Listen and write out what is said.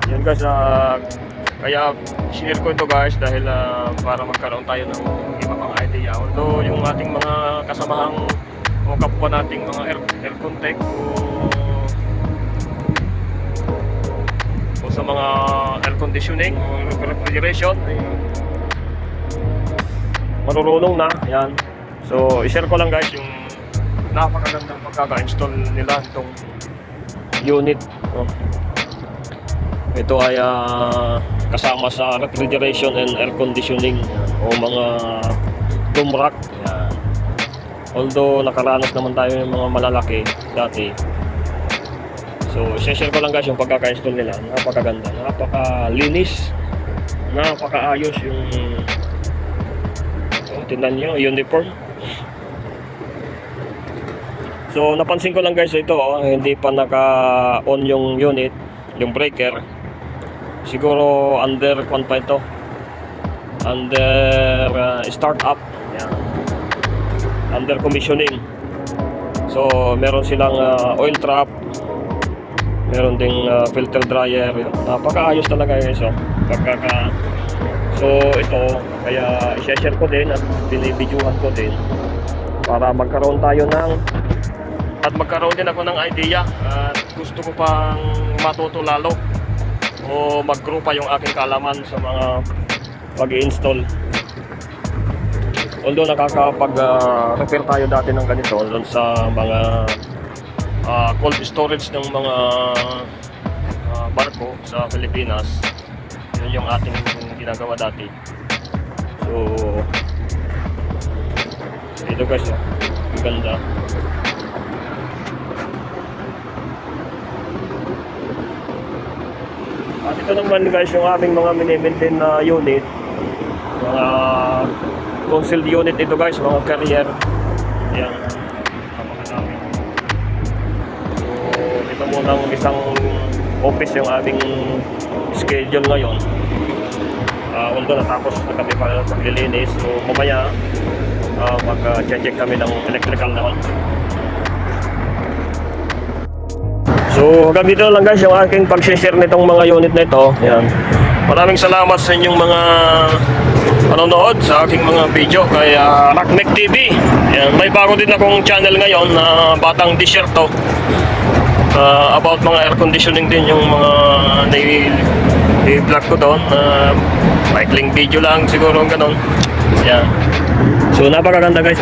Yan guys, kaya share ko ito guys dahil para magkaroon tayo ng iba pang idea. Although yung ating mga kasamahang o kapwa nating mga aircon tech o sa mga air conditioning o refrigeration ay marunong na yan. So i-share ko lang guys yung napakagandang pagkaka-install nila itong unit. Ito ay kasama sa refrigeration and air conditioning o mga dome rack. Yan. Although nakaranas naman tayo ng mga malalaki dati. So share ko lang guys yung pagkaka-install nila. Napakaganda, napakalinis, napakaayos yung tingnan nyo, uniform. So napansin ko lang guys ito, hindi pa naka-on yung unit, yung breaker. Siguro under pa ito, under startup, yeah. Under commissioning. So meron silang oil trap, meron ding filter dryer. Napakaayos talaga guys. So ito, kaya i-share ko din at binibidyohan ko din para magkaroon tayo magkaroon din ako ng idea at gusto ko pang matuto lalo o mag-grow pa yung aking kaalaman sa mga pag-i-install. Although nakakapag-repair tayo dati ng ganito doon sa mga cold storage ng mga barko sa Pilipinas. Yun yung ating ginagawa dati. So ito guys, ang ganda. At ito naman guys yung aming mga mini-maintain na unit, mga concealed unit ito guys, mga carrier. Yan, napakadami. So ito muna ang isang office yung aming schedule ngayon. Although natapos na kami para maglilinis, so mamaya mag-check kami ng electrical naman. So hanggang dito lang guys yung aking pag-share nitong mga unit na ito. Yan. Maraming salamat sa inyong mga panonood sa aking mga video kay Rockmec TV. Yan. May bago din akong channel ngayon na Batang Disyerto. About mga air conditioning din yung mga i-vlog ko doon. Maikling video lang siguro ganun. Yan. So napakaganda guys.